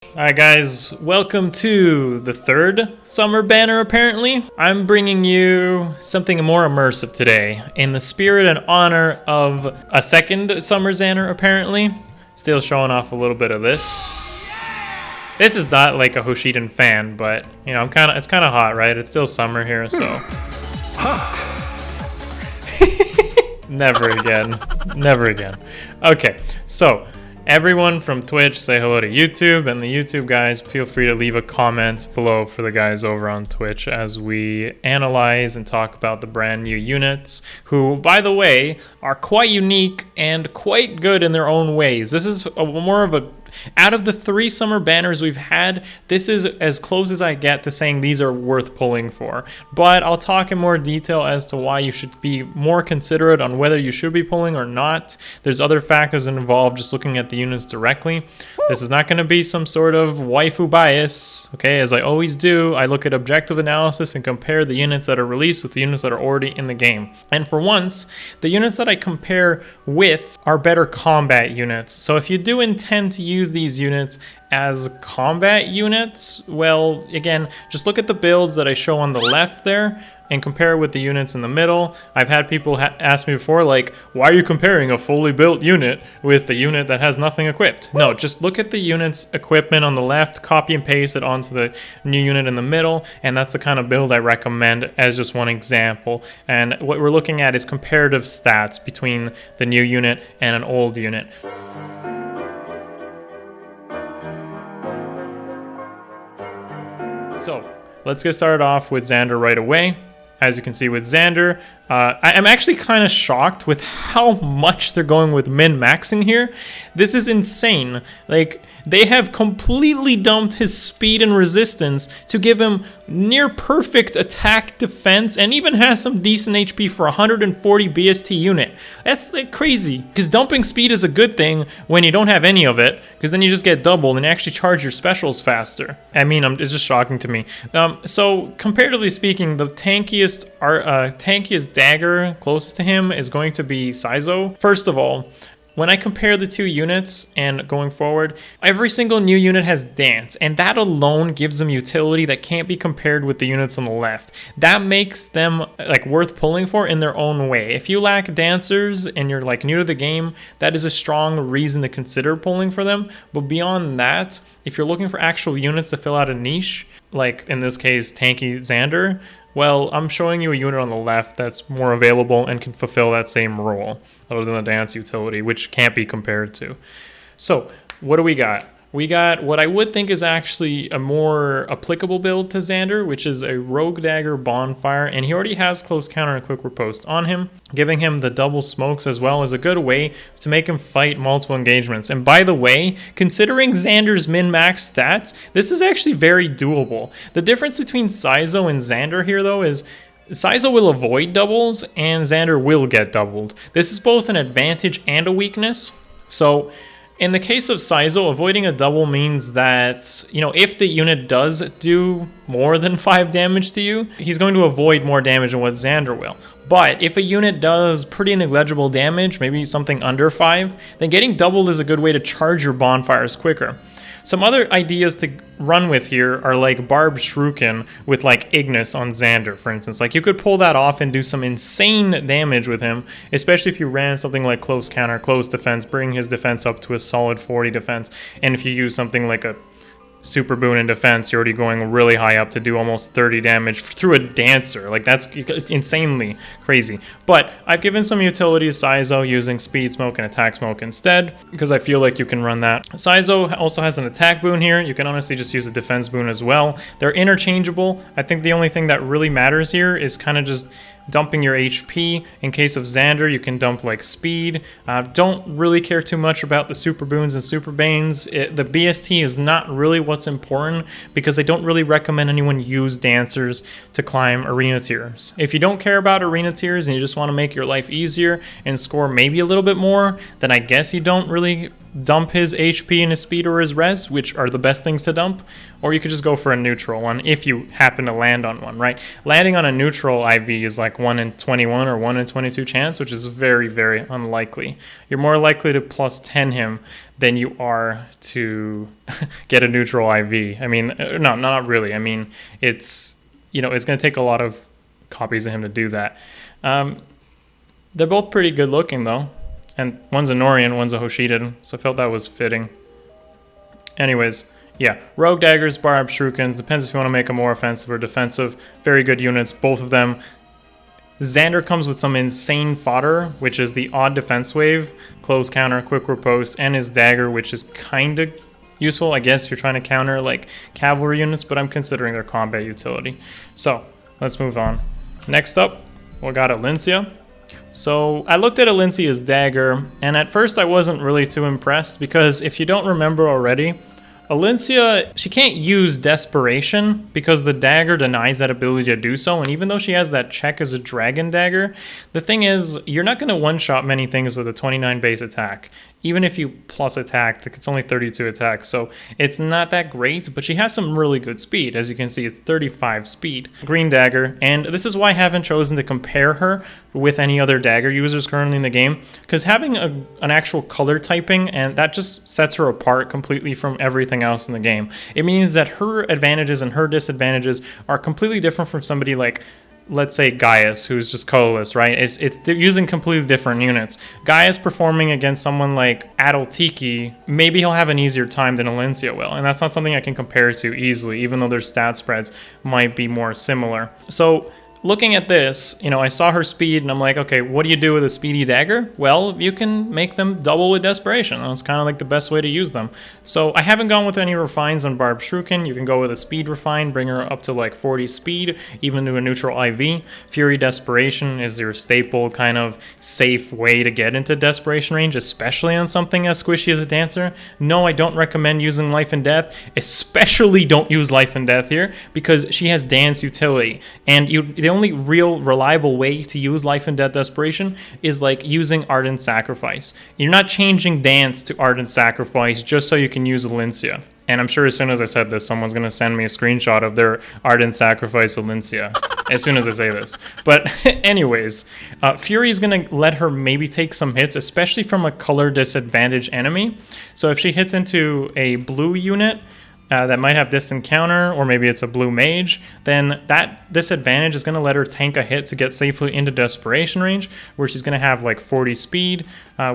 Alright guys, welcome to the third summer banner apparently. I'm bringing you something more immersive today in the spirit and honor of a second summer banner apparently. Still showing off a little bit of this. This is not like a Hoshido fan, but you know, it's kind of hot, right? It's still summer here, so. Hot. Never again. Never again. Okay, so everyone from Twitch, say hello to YouTube, and the YouTube guys, feel free to leave a comment below for the guys over on Twitch as we analyze and talk about the brand new units, who, by the way, are quite unique and quite good in their own ways. This is more of a out of the three summer banners we've had, this is as close as I get to saying these are worth pulling for. But I'll talk in more detail as to why you should be more considerate on whether you should be pulling or not. There's other factors involved just looking at the units directly. This is not going to be some sort of waifu bias, okay? As I always do, I look at objective analysis and compare the units that are released with the units that are already in the game. And for once, the units that I compare with are better combat units. So if you do intend to use these units as combat units, well, again, just look at the builds that I show on the left there and compare it with the units in the middle. I've had people ask me before, like, why are you comparing a fully built unit with the unit that has nothing equipped? No, just look at the unit's equipment on the left, copy and paste it onto the new unit in the middle, and that's the kind of build I recommend as just one example. And what we're looking at is comparative stats between the new unit and an old unit. So let's get started off with Xander right away. As you can see with Xander, I'm actually kind of shocked with how much they're going with min-maxing here. This is insane. Like, they have completely dumped his speed and resistance to give him near perfect attack, defense, and even has some decent HP for 140 BST unit. That's like crazy, because dumping speed is a good thing when you don't have any of it, because then you just get doubled and actually charge your specials faster. I mean, it's just shocking to me. So comparatively speaking, the tankiest dagger closest to him is going to be Saizo. First of all, when I compare the two units and going forward, every single new unit has dance, and that alone gives them utility that can't be compared with the units on the left. That makes them like worth pulling for in their own way. If you lack dancers and you're like new to the game, that is a strong reason to consider pulling for them. But beyond that, if you're looking for actual units to fill out a niche, like in this case tanky Xander, well, I'm showing you a unit on the left that's more available and can fulfill that same role, other than the dance utility, which can't be compared to. So, what do we got? We got what I would think is actually a more applicable build to Xander, which is a Rogue Dagger Bonfire, and he already has Close Counter and Quick Riposte on him. Giving him the double smokes as well is a good way to make him fight multiple engagements. And by the way, considering Xander's min-max stats, this is actually very doable. The difference between Saizo and Xander here, though, is Saizo will avoid doubles, and Xander will get doubled. This is both an advantage and a weakness. So, in the case of Saizo, avoiding a double means that, you know, if the unit does do more than 5 damage to you, he's going to avoid more damage than what Xander will. But if a unit does pretty negligible damage, maybe something under 5, then getting doubled is a good way to charge your bonfires quicker. Some other ideas to run with here are like Barb Shuriken with like Ignis on Xander, for instance. Like you could pull that off and do some insane damage with him, especially if you ran something like Close Counter, Close Defense, bring his defense up to a solid 40 defense. And if you use something like a Super Boon in defense, you're already going really high up to do almost 30 damage through a dancer. Like, that's insanely crazy. But I've given some utility to Saizo using Speed Smoke and Attack Smoke instead, because I feel like you can run that. Saizo also has an attack boon here. You can honestly just use a defense boon as well. They're interchangeable. I think the only thing that really matters here is kind of just dumping your HP. In case of Xander, you can dump like speed. Don't really care too much about the super boons and super banes. The BST is not really what's important, because I don't really recommend anyone use dancers to climb arena tiers. If you don't care about arena tiers and you just want to make your life easier and score maybe a little bit more, then I guess you don't really dump his HP and his speed or his res, which are the best things to dump, or you could just go for a neutral one if you happen to land on one, right? Landing on a neutral IV is like 1 in 21 or 1 in 22 chance, which is very, very unlikely. You're more likely to plus 10 him than you are to get a neutral IV. I mean, no, not really. I mean, it's, you know, it's going to take a lot of copies of him to do that. They're both pretty good looking though. And one's a Norian, one's a Hoshido, so I felt that was fitting. Anyways, yeah, Rogue Daggers, Barbed Shurikens, depends if you want to make them more offensive or defensive. Very good units, both of them. Xander comes with some insane fodder, which is the odd defense wave, close counter, quick riposte, and his dagger, which is kind of useful, I guess, if you're trying to counter like cavalry units, but I'm considering their combat utility. So, let's move on. Next up, we got Elincia. So I looked at Elincia's dagger, and at first I wasn't really too impressed because if you don't remember already, Elincia, she can't use Desperation because the dagger denies that ability to do so, and even though she has that check as a dragon dagger, the thing is, you're not going to one-shot many things with a 29 base attack. Even if you plus attack, it's only 32 attack, so it's not that great, but she has some really good speed. As you can see, it's 35 speed. Green dagger, and this is why I haven't chosen to compare her with any other dagger users currently in the game, because having an actual color typing, and that just sets her apart completely from everything else in the game. It means that her advantages and her disadvantages are completely different from somebody like, let's say, Gaius, who's just colorless, right? They're using completely different units. Gaius performing against someone like Adeltiki, maybe he'll have an easier time than Elincia will, and that's not something I can compare to easily, even though their stat spreads might be more similar. So, looking at this, you know, I saw her speed and I'm like, okay, what do you do with a speedy dagger? Well, you can make them double with Desperation. That's kind of like the best way to use them. So I haven't gone with any refines on Barbed Shuriken. You can go with a speed refine, bring her up to like 40 speed, even to a neutral IV. Fury Desperation is your staple kind of safe way to get into Desperation range, especially on something as squishy as a Dancer. No, I don't recommend using Life and Death. Especially don't use Life and Death here because she has dance utility. And the only real reliable way to use Life and Death Desperation is like using Ardent Sacrifice. You're not changing Dance to Ardent Sacrifice just so you can use Elincia. And I'm sure as soon as I said this, someone's going to send me a screenshot of their Ardent Sacrifice Elincia as soon as I say this. But anyways, Fury is going to let her maybe take some hits, especially from a color disadvantage enemy. So if she hits into a blue unit, that might have distant counter, or maybe it's a blue mage, then that disadvantage is going to let her tank a hit to get safely into Desperation range, where she's going to have like 40 speed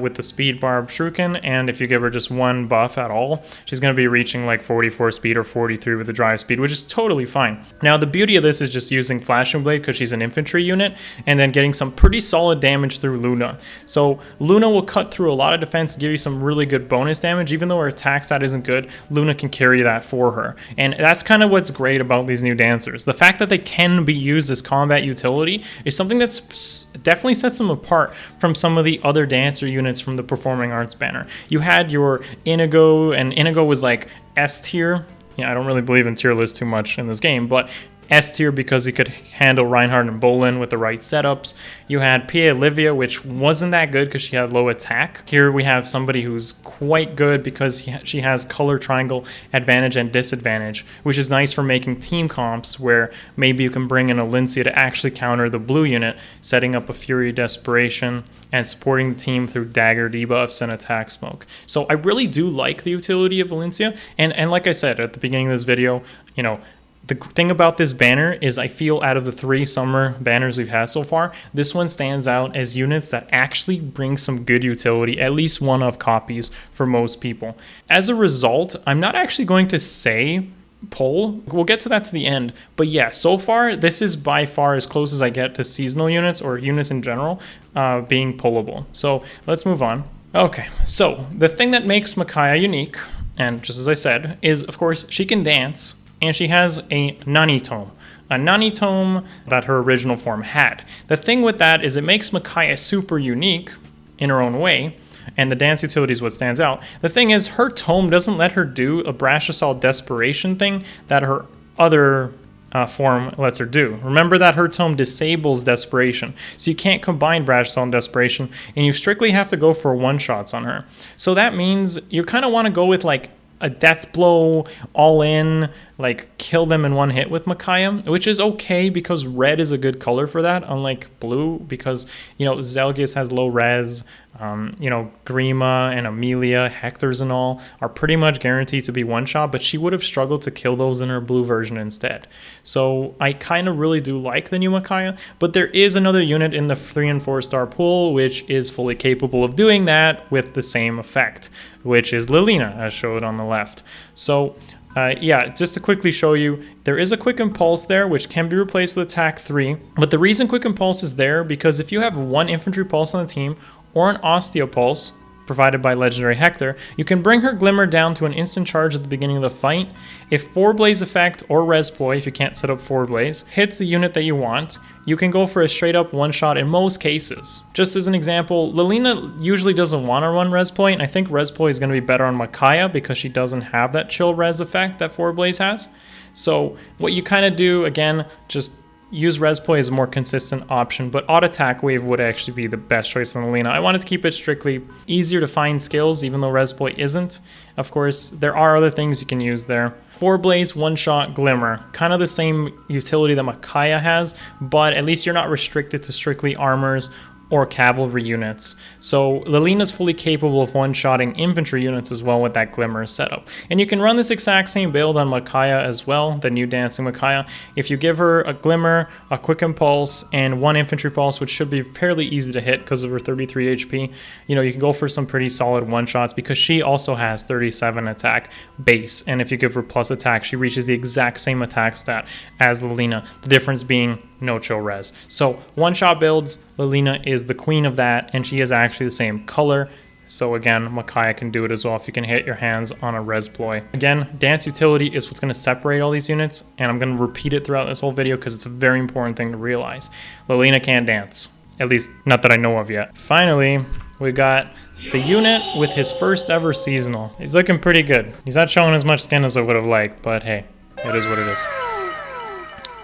with the speed Barbed Shuriken, and if you give her just one buff at all, she's going to be reaching like 44 speed or 43 with the drive speed, which is totally fine. Now, the beauty of this is just using Flashing Blade because she's an infantry unit, and then getting some pretty solid damage through Luna. So Luna will cut through a lot of defense, give you some really good bonus damage. Even though her attack stat isn't good, Luna can carry that for her. And that's kind of what's great about these new Dancers. The fact that they can be used as combat utility is something that's definitely sets them apart from some of the other Dancer units from the Performing Arts banner. You had your Inigo, and Inigo was like S tier. Yeah, I don't really believe in tier lists too much in this game, but S tier because he could handle Reinhardt and Bolin with the right setups. You had Pia Olivia, which wasn't that good because she had low attack. Here we have somebody who's quite good because she has color triangle advantage and disadvantage, which is nice for making team comps where maybe you can bring in Elincia to actually counter the blue unit, setting up a Fury Desperation and supporting the team through dagger debuffs and attack smoke. So I really do like the utility of Elincia, and like I said at the beginning of this video, you know, the thing about this banner is I feel out of the 3 summer banners we've had so far, this one stands out as units that actually bring some good utility, at least one of copies for most people. As a result, I'm not actually going to say pull. We'll get to that to the end. But yeah, so far, this is by far as close as I get to seasonal units or units in general being pullable. So let's move on. Okay, so the thing that makes Micaiah unique, and just as I said, is of course she can dance, and she has a Nani Tome. A Nani Tome that her original form had. The thing with that is it makes Micaiah super unique in her own way, and the dance utility is what stands out. The thing is, her tome doesn't let her do a Brash Assault Desperation thing that her other form lets her do. Remember that her tome disables Desperation, so you can't combine Brash Assault and Desperation, and you strictly have to go for one-shots on her. So that means you kind of want to go with like a death blow, all in, like kill them in one hit with Micaiah, which is okay because red is a good color for that, unlike blue, because, you know, Zelgius has low res, you know, Grima and Amelia, Hector's and all are pretty much guaranteed to be one shot, but she would have struggled to kill those in her blue version instead. So I kind of really do like the new Micaiah, but there is another unit in the 3 and 4 star pool which is fully capable of doing that with the same effect, which is Lilina, as showed on the left. So yeah, just to quickly show you, there is a Quick Impulse there, which can be replaced with Attack 3. But the reason Quick Impulse is there, because if you have one Infantry Pulse on the team, or an Osteo Pulse, provided by Legendary Hector, you can bring her Glimmer down to an instant charge at the beginning of the fight. If 4 Blaze effect or Res Ploy, if you can't set up 4 Blaze, hits the unit that you want, you can go for a straight up one shot in most cases. Just as an example, Lilina usually doesn't want to run Res Ploy, and I think Res Ploy is going to be better on Micaiah because she doesn't have that chill res effect that 4 Blaze has. So what you kind of do, again, just use Res Ploy as a more consistent option, but Auto Attack Wave would actually be the best choice on Lilina. I wanted to keep it strictly easier to find skills, even though Res Ploy isn't. Of course, there are other things you can use there. 4 Blaze, 1-shot, Glimmer. Kind of the same utility that Micaiah has, but at least you're not restricted to strictly armors or cavalry units. So Lilina's fully capable of one-shotting infantry units as well with that Glimmer setup. And you can run this exact same build on Micaiah as well, the new Dancing Micaiah. If you give her a Glimmer, a Quick Impulse, and 1 Infantry Pulse, which should be fairly easy to hit because of her 33 HP, you know, you can go for some pretty solid one-shots because she also has 37 attack base. And if you give her plus attack, she reaches the exact same attack stat as Lilina. The difference being no chill res. So one-shot builds, Lilina is the queen of that, and she is actually the same color. So again, Micaiah can do it as well if you can hit your hands on a res ploy. Again, dance utility is what's going to separate all these units, and I'm going to repeat it throughout this whole video because it's a very important thing to realize. Lilina can't dance, at least not that I know of yet. Finally, we got the unit with his first ever seasonal. He's looking pretty good. He's not showing as much skin as I would have liked, but hey, it is what it is.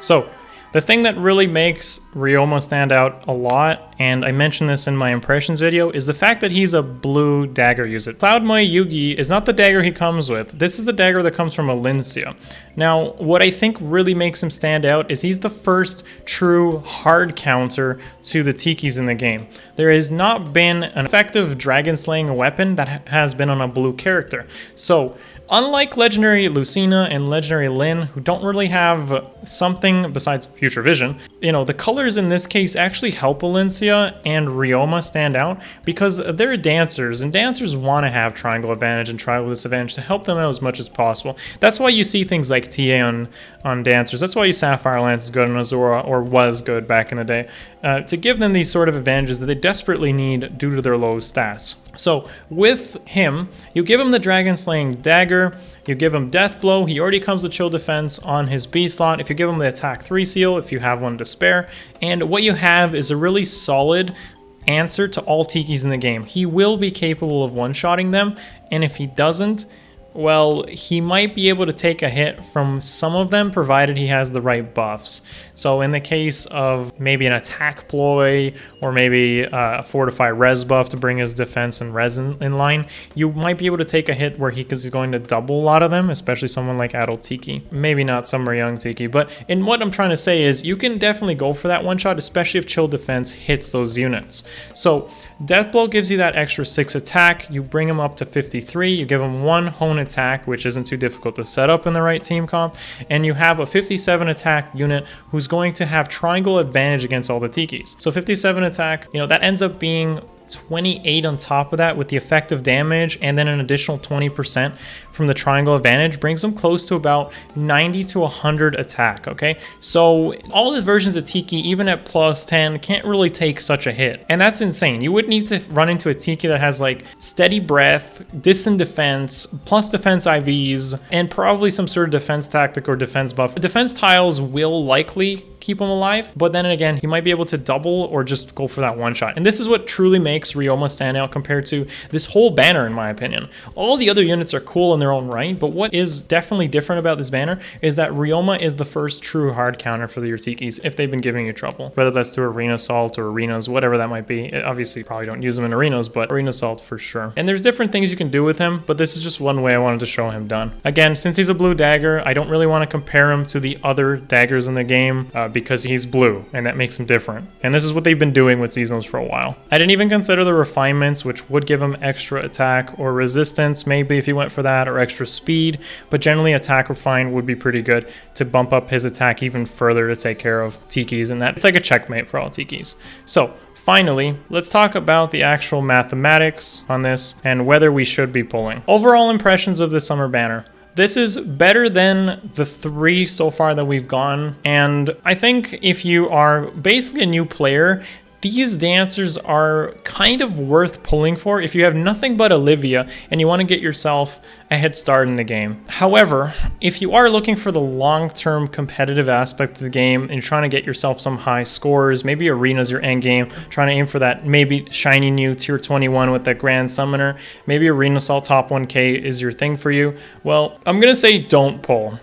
So the thing that really makes Ryoma stand out a lot, and I mentioned this in my impressions video, is the fact that he's a blue dagger user. Cloudmoy Yugi is not the dagger he comes with. This is the dagger that comes from Elincia. Now, what I think really makes him stand out is he's the first true hard counter to the Tikis in the game. There has not been an effective dragon slaying weapon that has been on a blue character. So, unlike Legendary Lucina and Legendary Lin, who don't really have something besides Future Vision, you know, the colors in this case actually help Elincia and Ryoma stand out because they're dancers, and dancers want to have triangle advantage and triangle disadvantage to help them out as much as possible. That's why you see things like TA on dancers. That's why you Sapphire Lance is good on Azura, or was good back in the day, to give them these sort of advantages that they desperately need due to their low stats. So with him, you give him the Dragon Slaying Dagger, you give him Death Blow, he already comes with Chill Defense on his B slot, if you give him the Attack 3 seal, if you have one to spare, and what you have is a really solid answer to all Tikis in the game. He will be capable of one-shotting them, and if he doesn't, well, he might be able to take a hit from some of them provided he has the right buffs. So in the case of maybe an attack ploy or maybe a fortify res buff to bring his defense and res in line, you might be able to take a hit where he's going to double a lot of them, especially someone like Adult Tiki. Maybe not Summer Young Tiki, but in what I'm trying to say is you can definitely go for that one shot, especially if chill defense hits those units. So Death Blow gives you that extra 6 attack, you bring him up to 53, you give him 1 hone attack, which isn't too difficult to set up in the right team comp, and you have a 57 attack unit who's going to have triangle advantage against all the Tikis. So 57 attack, you know, that ends up being 28 on top of that with the effective damage, and then an additional 20% from the triangle advantage brings them close to about 90 to 100 attack, okay? So all the versions of Tiki, even at plus 10, can't really take such a hit, and that's insane. You would need to run into a Tiki that has like steady breath, distant defense, plus defense IVs, and probably some sort of defense tactic or defense buff. The defense tiles will likely keep him alive, but then again, he might be able to double or just go for that one shot. And this is what truly makes Ryoma stand out compared to this whole banner, in my opinion. All the other units are cool in their their own right, but what is definitely different about this banner is that Ryoma is the first true hard counter for your Tikis if they've been giving you trouble. Whether that's through Arena Assault or Arenas, whatever that might be. Obviously, probably don't use them in Arenas, but Arena Assault for sure. And there's different things you can do with him, but this is just one way I wanted to show him done. Again, since he's a blue dagger, I don't really want to compare him to the other daggers in the game because he's blue, and that makes him different. And this is what they've been doing with seasonals for a while. I didn't even consider the refinements, which would give him extra attack or resistance, maybe if he went for that, or extra speed, but generally attack refine would be pretty good to bump up his attack even further to take care of Tikis, and that's like a checkmate for all Tikis. So finally, let's talk about the actual mathematics on this and whether we should be pulling. Overall impressions of this summer banner. This is better than the 3 so far that we've gone, and I think if you are basically a new player, these dancers are kind of worth pulling for if you have nothing but Olivia and you want to get yourself a head start in the game. However, if you are looking for the long-term competitive aspect of the game and you're trying to get yourself some high scores, maybe Arena's your end game, trying to aim for that maybe shiny new tier 21 with that Grand Summoner, maybe Arena Assault top 1k is your thing for you, well, I'm going to say don't pull.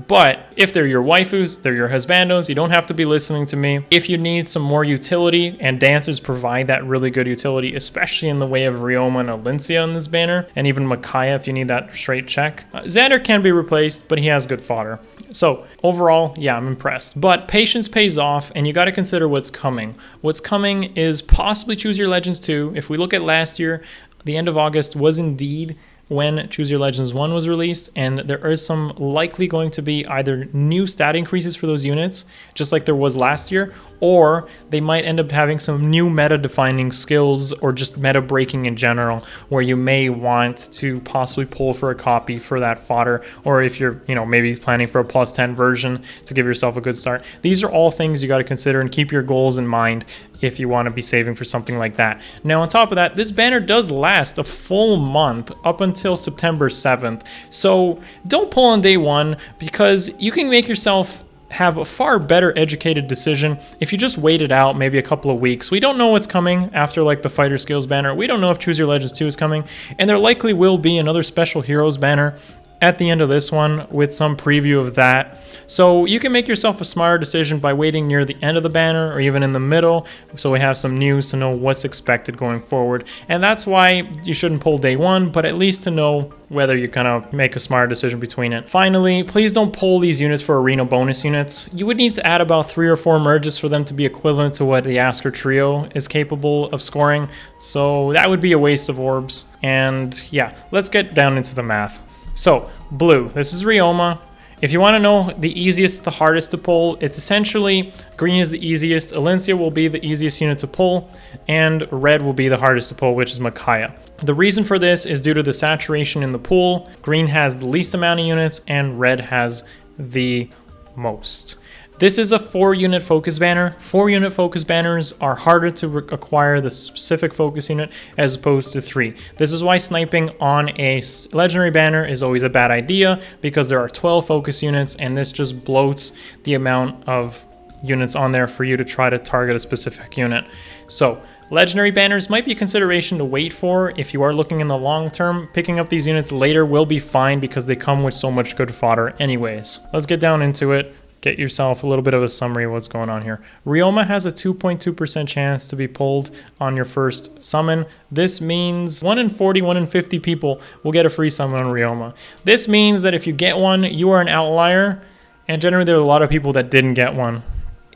But if they're your waifus, they're your husbandos, you don't have to be listening to me. If you need some more utility, and dancers provide that really good utility, especially in the way of Ryoma and Elincia in this banner, and even Micaiah if you need that straight check. Xander can be replaced, but he has good fodder. So overall, yeah, I'm impressed. But patience pays off, and you got to consider what's coming. What's coming is possibly Choose Your Legends 2. If we look at last year, the end of August was indeed when Choose Your Legends 1 was released, and there is some likely going to be either new stat increases for those units, just like there was last year, or they might end up having some new meta-defining skills or just meta-breaking in general, where you may want to possibly pull for a copy for that fodder, or if you're, maybe planning for a plus 10 version to give yourself a good start. These are all things you got to consider and keep your goals in mind if you want to be saving for something like that. Now, on top of that, this banner does last a full month up until September 7th. So don't pull on day 1 because you can make yourself have a far better educated decision if you just wait it out maybe a couple of weeks. We don't know what's coming after like the Fighter Skills banner. We don't know if Choose Your Legends 2 is coming, and there likely will be another Special Heroes banner at the end of this one with some preview of that. So you can make yourself a smarter decision by waiting near the end of the banner or even in the middle, so we have some news to know what's expected going forward. And that's why you shouldn't pull day 1, but at least to know whether you're gonna make a smarter decision between it. Finally, please don't pull these units for arena bonus units. You would need to add about 3 or 4 merges for them to be equivalent to what the Asker trio is capable of scoring. So that would be a waste of orbs. And yeah, let's get down into the math. So, blue, this is Ryoma. If you want to know the easiest, the hardest to pull, it's essentially green is the easiest, Elincia will be the easiest unit to pull, and red will be the hardest to pull, which is Micaiah. The reason for this is due to the saturation in the pool. Green has the least amount of units, and red has the most. This is a 4-unit focus banner. 4-unit focus banners are harder to acquire the specific focus unit as opposed to 3. This is why sniping on a legendary banner is always a bad idea, because there are 12 focus units and this just bloats the amount of units on there for you to try to target a specific unit. So legendary banners might be a consideration to wait for if you are looking in the long term. Picking up these units later will be fine because they come with so much good fodder anyways. Let's get down into it. Get yourself a little bit of a summary of what's going on here. Ryoma has a 2.2% chance to be pulled on your first summon. This means 1 in 40, 1 in 50 people will get a free summon on Ryoma. This means that if you get one, you are an outlier, and generally there are a lot of people that didn't get one.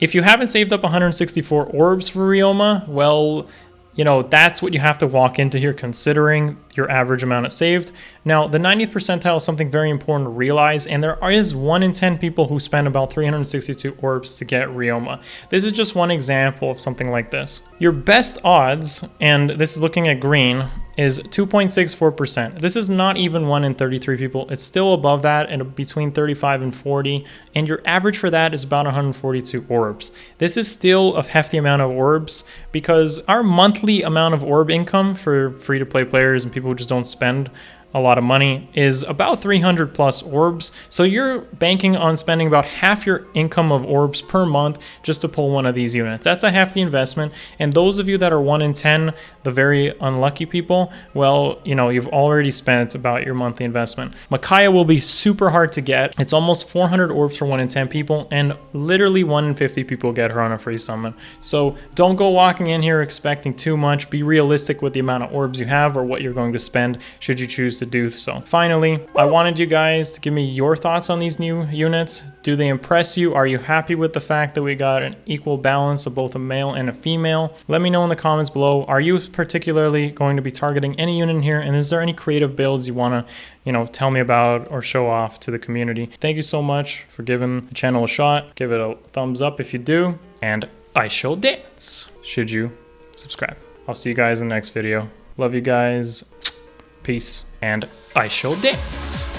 If you haven't saved up 164 orbs for Ryoma, well, that's what you have to walk into here considering your average amount of saved. Now, the 90th percentile is something very important to realize, and there is 1 in 10 people who spend about 362 orbs to get Ryoma. This is just one example of something like this. Your best odds, and this is looking at green, is 2.64%. This is not even 1 in 33 people. It's still above that and between 35 and 40. And your average for that is about 142 orbs. This is still a hefty amount of orbs because our monthly amount of orb income for free-to-play players and people who just don't spend a lot of money, is about 300 plus orbs. So you're banking on spending about half your income of orbs per month just to pull one of these units. That's a half the investment. And those of you that are 1 in 10, the very unlucky people, well, you know, you've already spent about your monthly investment. Micaiah will be super hard to get. It's almost 400 orbs for 1 in 10 people, and literally 1 in 50 people get her on a free summon. So don't go walking in here expecting too much. Be realistic with the amount of orbs you have or what you're going to spend should you choose to do so. Finally, I wanted you guys to give me your thoughts on these new units. Do they impress you? Are you happy with the fact that we got an equal balance of both a male and a female? Let me know in the comments below. Are you particularly going to be targeting any unit in here? And is there any creative builds you want to, you know, tell me about or show off to the community? Thank you so much for giving the channel a shot. Give it a thumbs up if you do. And I shall dance should you subscribe. I'll see you guys in the next video. Love you guys. Peace. And I shall dance.